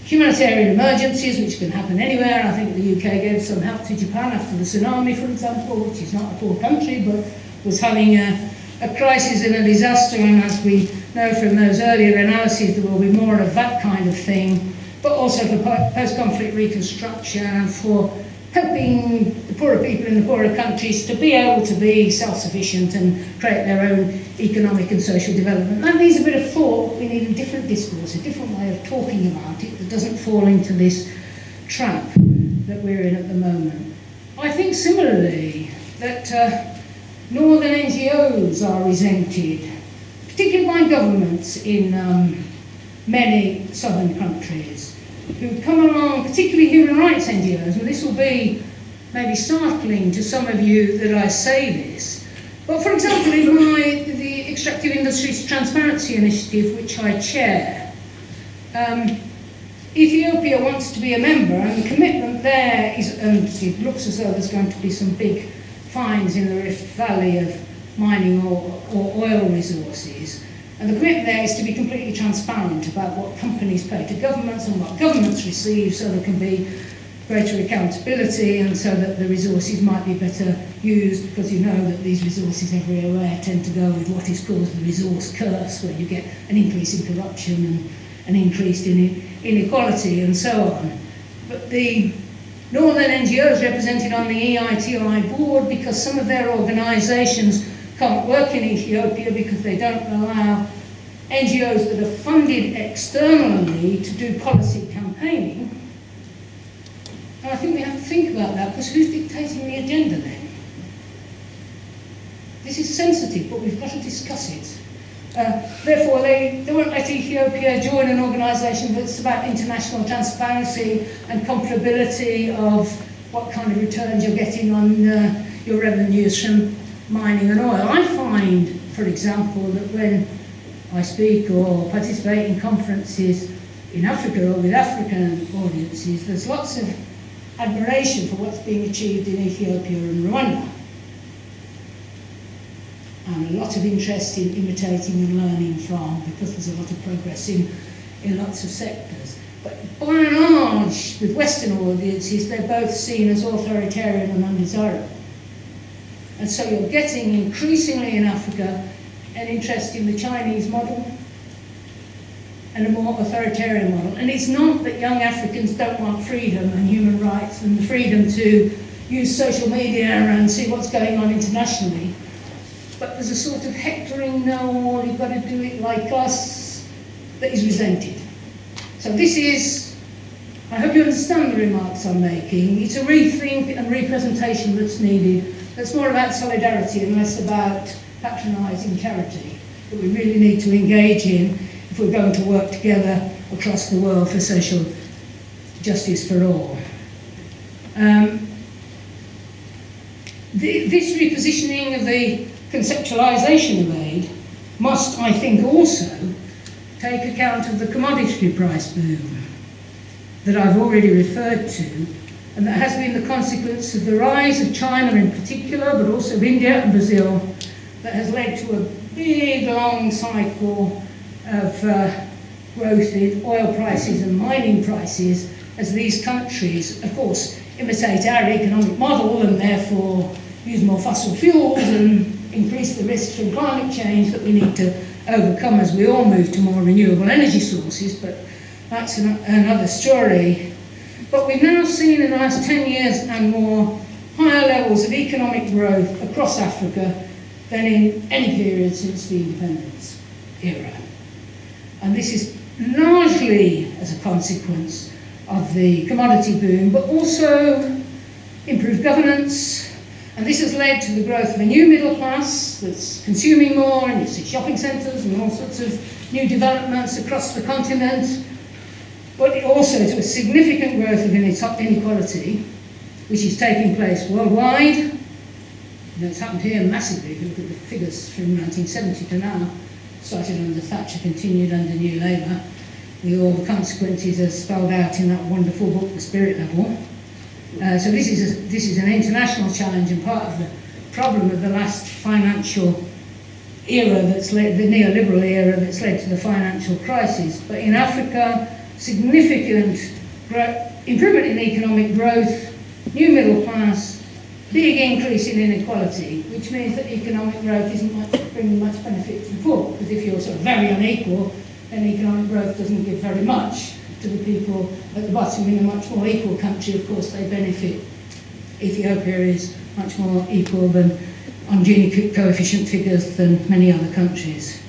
humanitarian emergencies, which can happen anywhere. I think the UK gave some help to Japan after the tsunami, for example, which is not a poor country, but was having a crisis and a disaster, and as we know from those earlier analyses, there will be more of that kind of thing, but also for post-conflict reconstruction and for helping the poorer people in the poorer countries to be able to be self-sufficient and create their own economic and social development. That needs a bit of thought, but we need a different discourse, a different way of talking about it that doesn't fall into this trap that we're in at the moment. I think similarly that northern NGOs are resented, particularly by governments in many southern countries, who come along, particularly human rights NGOs, and this will be maybe startling to some of you that I say this, but for example in the Extractive Industries Transparency Initiative, which I chair, Ethiopia wants to be a member, and the commitment there is, and it looks as though there's going to be some big finds in the Rift Valley of mining or oil resources. And the commitment there is to be completely transparent about what companies pay to governments and what governments receive, so there can be greater accountability and so that the resources might be better used, because you know that these resources everywhere tend to go with what is called the resource curse, where you get an increase in corruption and an increase in inequality and so on. But the northern NGOs represented on the EITI board, because some of their organisations can't work in Ethiopia because they don't allow NGOs that are funded externally to do policy campaigning. And I think we have to think about that, because who's dictating the agenda then? This is sensitive, but we've got to discuss it. Therefore, they won't let Ethiopia join an organisation that's about international transparency and comparability of what kind of returns you're getting on your revenues from mining and oil. I find, for example, that when I speak or participate in conferences in Africa or with African audiences, there's lots of admiration for what's being achieved in Ethiopia and Rwanda, and a lot of interest in imitating and learning from, because there's a lot of progress in lots of sectors. But by and large, with Western audiences, they're both seen as authoritarian and undesirable. And so you're getting increasingly in Africa an interest in the Chinese model and a more authoritarian model. And it's not that young Africans don't want freedom and human rights and the freedom to use social media and see what's going on internationally, but there's a sort of hectoring, no, you've got to do it like us, that is resented. So this is, I hope you understand the remarks I'm making. It's a rethink and representation that's needed. That's more about solidarity and less about patronising charity that we really need to engage in if we're going to work together across the world for social justice for all. This repositioning of the conceptualisation of aid must, I think, also take account of the commodity price boom that I've already referred to, and that has been the consequence of the rise of China in particular, but also of India and Brazil, that has led to a big, long cycle of growth in oil prices and mining prices as these countries, of course, imitate our economic model and therefore use more fossil fuels and increase the risks from climate change that we need to overcome as we all move to more renewable energy sources, but that's another story. But we've now seen in the last 10 years and more higher levels of economic growth across Africa than in any period since the independence era. And this is largely as a consequence of the commodity boom, but also improved governance. And this has led to the growth of a new middle class that's consuming more, and you see shopping centres and all sorts of new developments across the continent, but also to a significant growth of inequality, which is taking place worldwide. You know, it's happened here massively if you look at the figures from 1970 to now. Started under Thatcher, continued under New Labour, with all the consequences as spelled out in that wonderful book, The Spirit Level. So this is an international challenge, and part of the problem of the last financial era that's led, the neoliberal era that's led to the financial crisis. But in Africa, significant improvement in economic growth, new middle class, big increase in inequality, which means that economic growth isn't bringing much benefit to the poor, because if you're sort of very unequal, then economic growth doesn't give very much to the people at the bottom. In a much more equal country, of course, they benefit. Ethiopia is much more equal than on Gini coefficient figures than many other countries.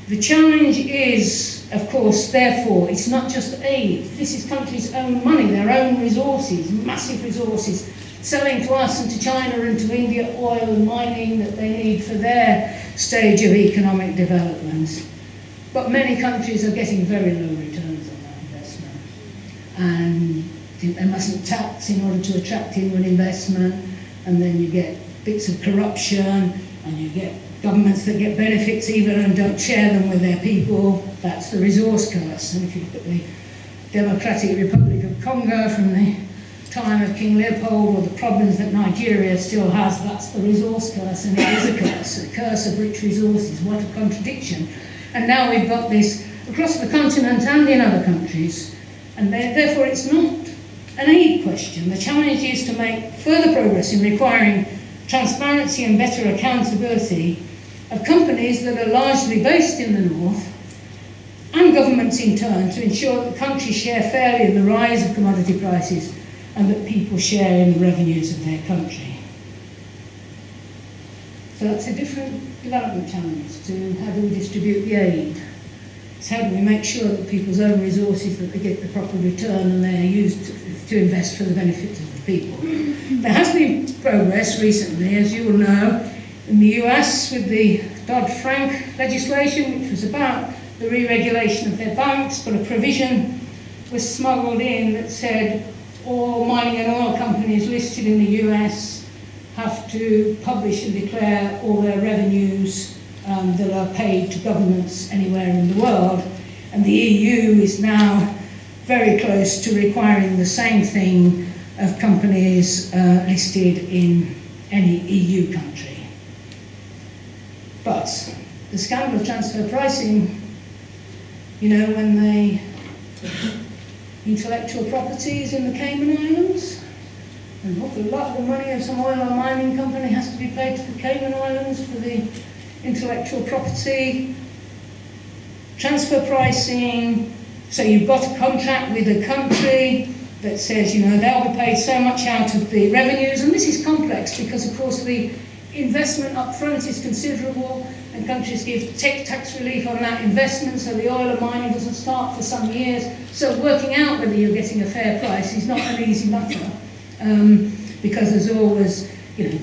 The challenge is, of course, therefore, it's not just aid. This is countries' own money, their own resources, massive resources, selling to us and to China and to India oil and mining that they need for their stage of economic development. But many countries are getting very low returns on that investment. And they mustn't tax in order to attract inward investment, and then you get bits of corruption, and you get governments that get benefits even and don't share them with their people. That's the resource curse. And if you look at the Democratic Republic of Congo from the time of King Leopold, or the problems that Nigeria still has, that's the resource curse, and it is a curse of rich resources. What a contradiction. And now we've got this across the continent and in other countries, and therefore it's not an aid question. The challenge is to make further progress in requiring transparency and better accountability of companies that are largely based in the north, and governments in turn, to ensure that countries share fairly in the rise of commodity prices and that people share in the revenues of their country. So that's a different development challenge to how do we distribute the aid. It's how do we make sure that people's own resources, that they get the proper return and they're used to invest for the benefit of the people. There has been progress recently, as you will know, in the US with the Dodd-Frank legislation, which was about the re-regulation of their banks, but a provision was smuggled in that said all mining and oil companies listed in the US have to publish and declare all their revenues that are paid to governments anywhere in the world. And the EU is now very close to requiring the same thing of companies listed in any EU country. But the scandal of transfer pricing, you know, when they intellectual properties in the Cayman Islands. An awful lot of the money of some oil or mining company has to be paid to the Cayman Islands for the intellectual property. Transfer pricing, so you've got a contract with a country that says, you know, they'll be paid so much out of the revenues, and this is complex because, of course, the investment up front is considerable, and countries give tax relief on that investment, so the oil and mining doesn't start for some years. So working out whether you're getting a fair price is not an easy matter, because there's always, you know,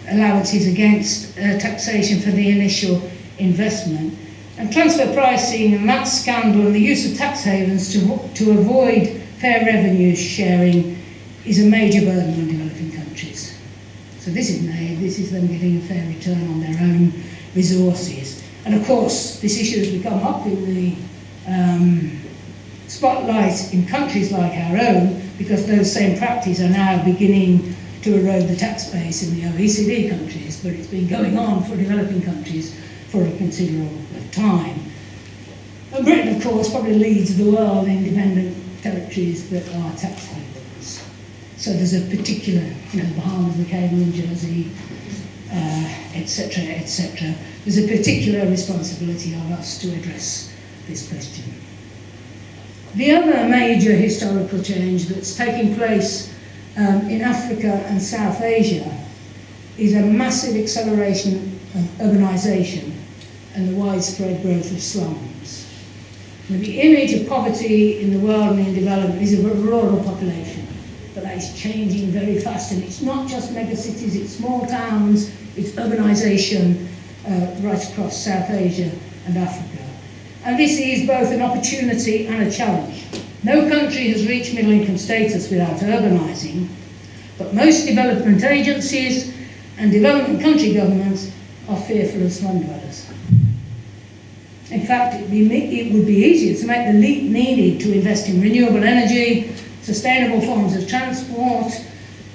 allowances against taxation for the initial investment. And transfer pricing and that scandal and the use of tax havens to avoid fair revenue sharing is a major burden on developing countries. So this is them getting a fair return on their own resources. And of course, this issue has become up in the spotlight in countries like our own, because those same practices are now beginning to erode the tax base in the OECD countries, but it's been going on for developing countries for a considerable time. And Britain, of course, probably leads the world in dependent territories that are tax havens. So there's a particular, you know, Bahamas, the Cayman, Jersey, etc., etc. There's a particular responsibility of us to address this question. The other major historical change that's taking place in Africa and South Asia is a massive acceleration of urbanisation and the widespread growth of slums. Now, the image of poverty in the world and in development is of a rural population, but that is changing very fast, and it's not just megacities, it's small towns, it's urbanisation right across South Asia and Africa. And this is both an opportunity and a challenge. No country has reached middle income status without urbanising, but most development agencies and development country governments are fearful of slum dwellers. In fact, it would be easier to make the leap needed to invest in renewable energy, sustainable forms of transport,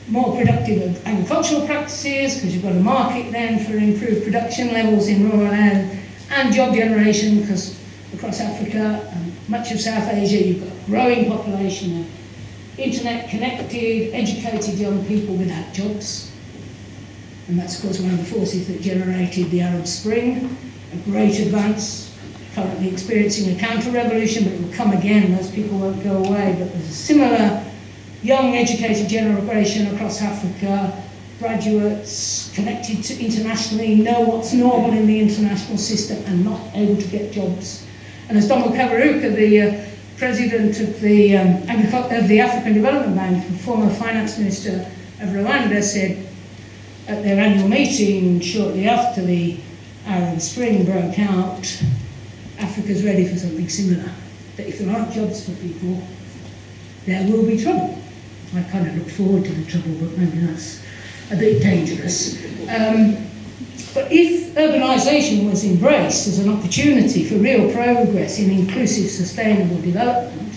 more productive agricultural practices, because you've got a market then for improved production levels in rural land, and job generation, because across Africa and much of South Asia you've got a growing population of internet-connected, educated young people without jobs. And that's, of course, one of the forces that generated the Arab Spring, a great advance, currently experiencing a counter-revolution, but it will come again, those people won't go away. But there's a similar young, educated generation across Africa, graduates connected to internationally, know what's normal in the international system and not able to get jobs. And as Donald Kaberuka, the president of the African Development Bank, and former finance minister of Rwanda, said at their annual meeting shortly after the Arab Spring broke out, Africa's ready for something similar. That if there aren't jobs for people, there will be trouble. I kind of look forward to the trouble, but maybe that's a bit dangerous. But if urbanisation was embraced as an opportunity for real progress in inclusive, sustainable development,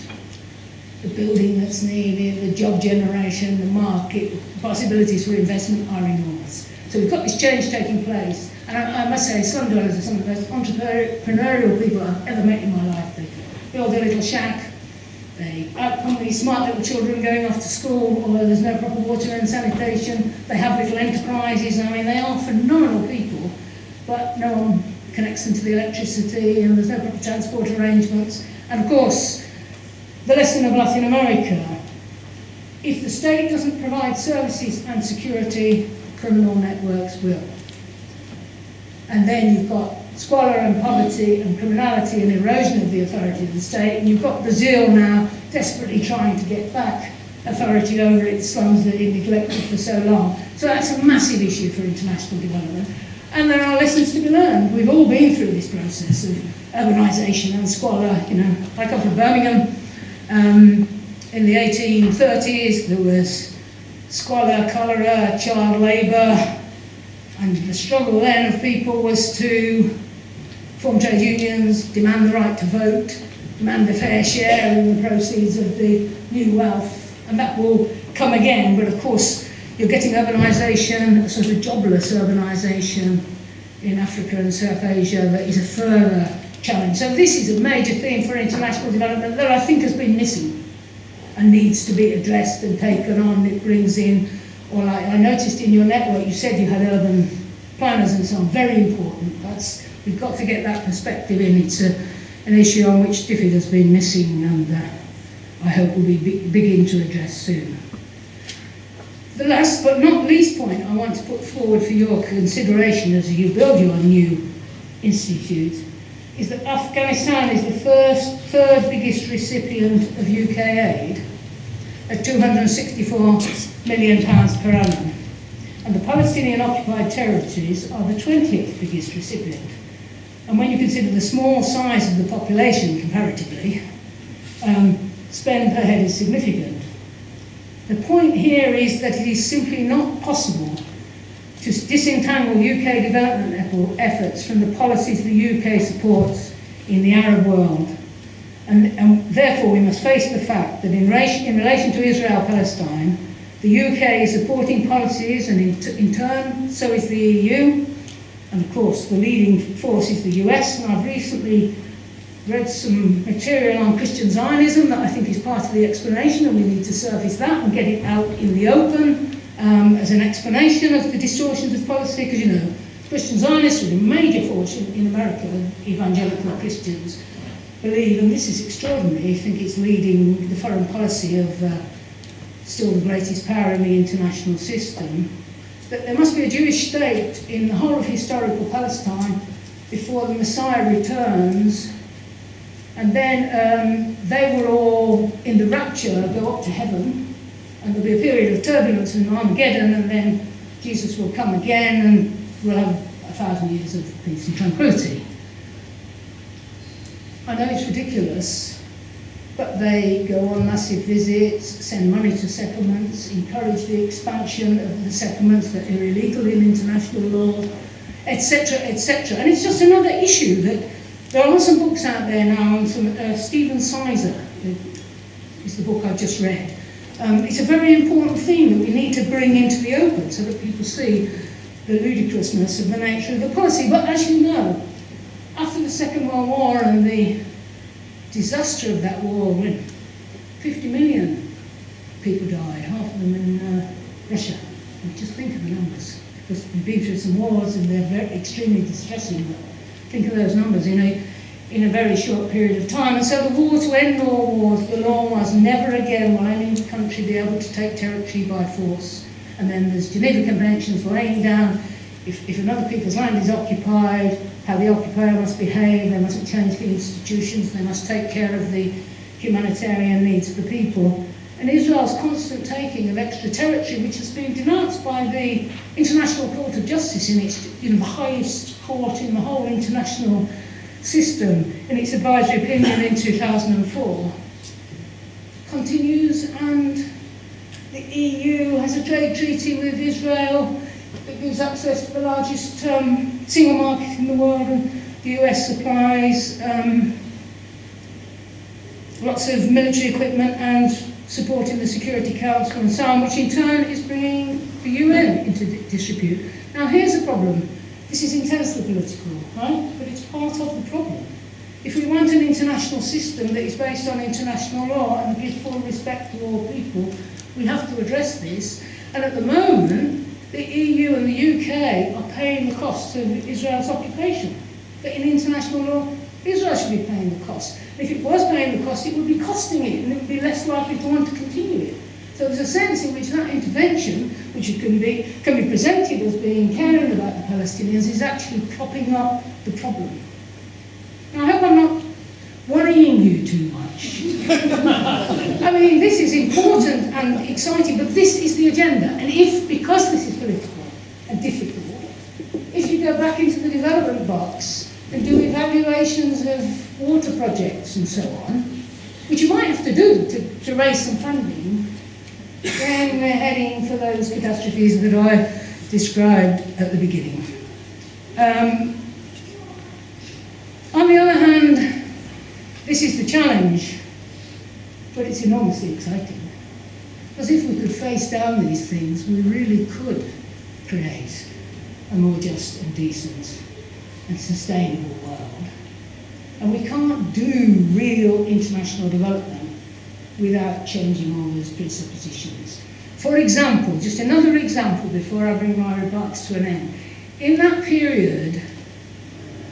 the building that's needed, the job generation, the market, the possibilities for investment are enormous. So we've got this change taking place. And I must say, slum dwellers are some of the most entrepreneurial people I've ever met in my life. They build a little shack, they outcome these smart little children going off to school, although there's no proper water and sanitation. They have little enterprises. I mean, they are phenomenal people, but no one connects them to the electricity, and there's no proper transport arrangements. And of course, the lesson of Latin America, if the state doesn't provide services and security, criminal networks will. And then you've got squalor and poverty and criminality and erosion of the authority of the state, and you've got Brazil now desperately trying to get back authority over its slums that it neglected for so long. So that's a massive issue for international development. And there are lessons to be learned. We've all been through this process of urbanisation and squalor. You know, I come from Birmingham. In the 1830s, there was squalor, cholera, child labour, and the struggle then of people was to form trade unions, demand the right to vote, demand a fair share in the proceeds of the new wealth, and that will come again. But of course, you're getting urbanisation, a sort of jobless urbanisation in Africa and South Asia that is a further challenge. So this is a major theme for international development that I think has been missing and needs to be addressed and taken on. It brings in, or like I noticed in your network, you said you had urban planners and so on, very important. We've got to get that perspective in. It's an issue on which DFID has been missing, and I hope will be begin to address soon. The last but not least point I want to put forward for your consideration as you build your new institute is that Afghanistan is the third biggest recipient of UK aid at £264 million per annum. And the Palestinian occupied territories are the 20th biggest recipient. And when you consider the small size of the population comparatively, spend per head is significant. The point here is that it is simply not possible to disentangle UK development efforts from the policies the UK supports in the Arab world. And therefore we must face the fact that in relation to Israel-Palestine, the UK is supporting policies, and in turn so is the EU, and of course the leading force is the US. And I've recently read some material on Christian Zionism that I think is part of the explanation, and we need to surface that and get it out in the open as an explanation of the distortions of policy, because, you know, Christian Zionists are a major force in America. Evangelical Christians believe, and this is extraordinary, I think it's leading the foreign policy of still the greatest power in the international system, that there must be a Jewish state in the whole of historical Palestine before the Messiah returns, and then they will all, in the rapture, go up to heaven, and there'll be a period of turbulence and Armageddon, and then Jesus will come again, and we'll have 1,000 years of peace and tranquility. I know it's ridiculous, but they go on massive visits, send money to settlements, encourage the expansion of the settlements that are illegal in international law, etc., etc. And it's just another issue that there are some books out there now, and some Stephen Sizer is the book I've just read. It's a very important theme that we need to bring into the open so that people see the ludicrousness of the nature of the policy. But as you know, after the Second World War and the disaster of that war, when 50 million people died, half of them in Russia. And just think of the numbers, because we've been through some wars and they're very, extremely distressing, but think of those numbers in a very short period of time. And so the war to end all wars, the law was never again will any country be able to take territory by force. And then there's Geneva Conventions laying down if another people's land is occupied, how the occupier must behave, they mustn't change the institutions, they must take care of the humanitarian needs of the people. And Israel's constant taking of extra territory, which has been denounced by the International Court of Justice in its, the highest court in the whole international system, in its advisory opinion in 2004, continues. And the EU has a trade treaty with Israel that gives access to the largest single market in the world, and the US supplies lots of military equipment and supporting the Security Council and so on, which in turn is bringing the UN into disrepute. Now here's the problem. This is intensely political, right? But it's part of the problem. If we want an international system that is based on international law and gives full respect to all people, we have to address this. And at the moment, the EU and the UK are paying the costs of Israel's occupation. But in international law, Israel should be paying the cost. If it was paying the cost, it would be costing it, and it would be less likely to want to continue it. So there's a sense in which that intervention, which can be presented as being caring about the Palestinians, is actually propping up the problem. Now, I hope I'm not worrying you too much. I mean, this is important and exciting, but this is the agenda. And because this is political and difficult, if you go back into the development box and do evaluations of water projects and so on, which you might have to do to raise some funding, then we're heading for those catastrophes that I described at the beginning. On the other hand, this is the challenge, but it's enormously exciting. Because if we could face down these things, we really could create a more just and decent and sustainable world. And we can't do real international development without changing all those presuppositions. For example, just another example before I bring my remarks to an end. In that period,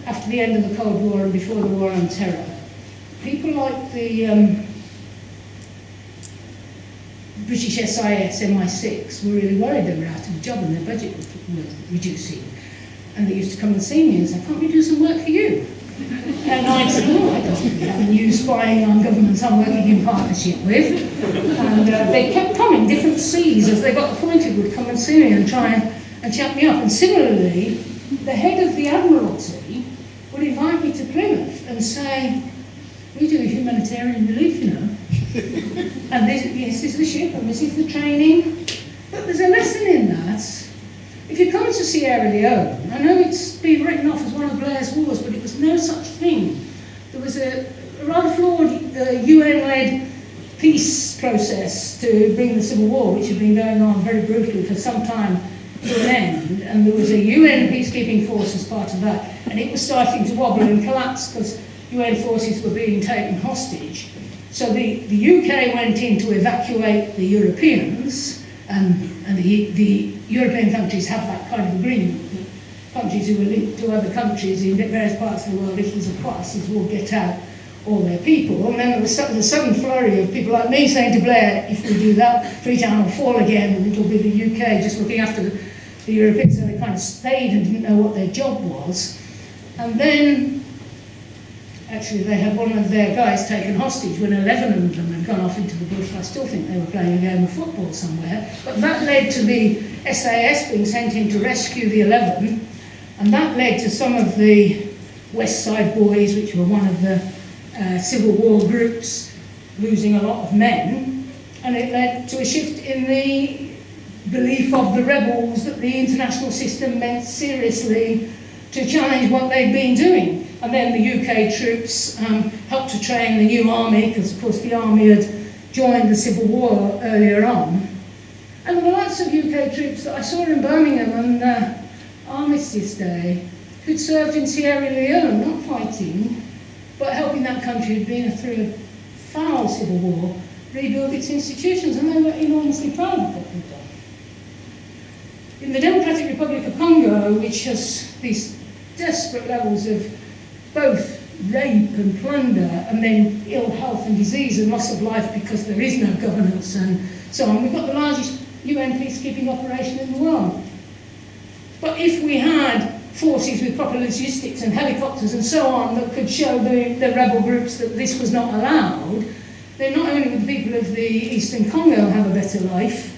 after the end of the Cold War and before the War on Terror, people like the British SIS, MI6 were really worried they were out of a job and their budget was reducing. And they used to come and see me and say, can't we do some work for you? And I'd say, oh, I don't really have you spying on governments I'm working in partnership with. And they kept coming, different Cs, as they got appointed, would come and see me and try and chat me up. And similarly, the head of the Admiralty would invite me to Plymouth and say, we do humanitarian relief, you know. And this is the ship and this is the training. But there's a lesson in that. If you come to Sierra Leone, I know it's been written off as one of Blair's wars, but it was no such thing. There was a rather flawed UN-led peace process to bring the civil war, which had been going on very brutally for some time, to an end. And there was a UN peacekeeping force as part of that. And it was starting to wobble and collapse because UN forces were being taken hostage. So the UK went in to evacuate the Europeans, and the European countries have that kind of agreement. Countries who are linked to other countries in various parts of the world, if there's a crisis, will get out all their people. And then there was the sudden flurry of people like me saying to Blair, if we do that, Freetown will fall again, and it'll be the UK just looking after the Europeans. So they kind of stayed and didn't know what their job was. And then, actually, they had one of their guys taken hostage when 11 of them had gone off into the bush. I still think they were playing a game of football somewhere. But that led to the SAS being sent in to rescue the 11. And that led to some of the West Side Boys, which were one of the Civil War groups, losing a lot of men. And it led to a shift in the belief of the rebels that the international system meant seriously to challenge what they'd been doing. And then the UK troops helped to train the new army, because of course the army had joined the Civil War earlier on. And there were lots of UK troops that I saw in Birmingham on Armistice Day, who'd served in Sierra Leone, not fighting, but helping that country who'd been through a foul civil war, rebuild its institutions, and they were enormously proud of what they'd done. In the Democratic Republic of Congo, which has these desperate levels of both rape and plunder, and then ill health and disease and loss of life because there is no governance and so on, we've got the largest UN peacekeeping operation in the world. But if we had forces with proper logistics and helicopters and so on that could show the rebel groups that this was not allowed, then not only would the people of the Eastern Congo have a better life,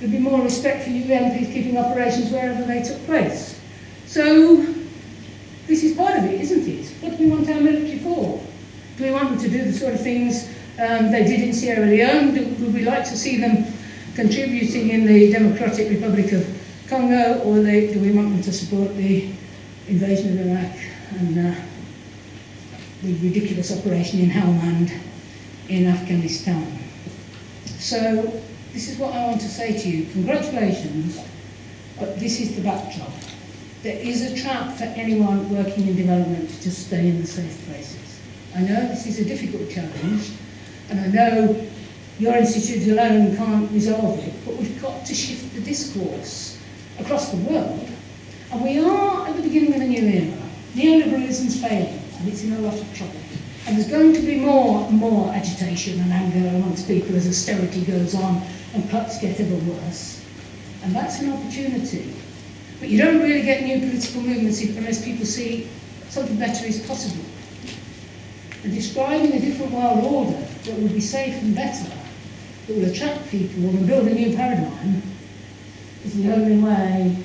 there'd be more respect for UN peacekeeping operations wherever they took place. So this is part of it, isn't it? What do we want our military for? Do we want them to do the sort of things they did in Sierra Leone? Would we like to see them contributing in the Democratic Republic of Congo, or do we want them to support the invasion of Iraq and the ridiculous operation in Helmand in Afghanistan? So this is what I want to say to you. Congratulations, but this is the backdrop. There is a trap for anyone working in development to just stay in the safe places. I know this is a difficult challenge, and I know your institute alone can't resolve it, but we've got to shift the discourse across the world. And we are at the beginning of a new era. Neoliberalism's failing, and it's in a lot of trouble. And there's going to be more and more agitation and anger amongst people as austerity goes on and cuts get ever worse. And that's an opportunity. But you don't really get new political movements unless people see something better is possible. And describing a different world order that will be safe and better, that will attract people and build a new paradigm, is the only way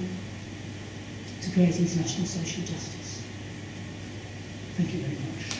to create international social justice. Thank you very much.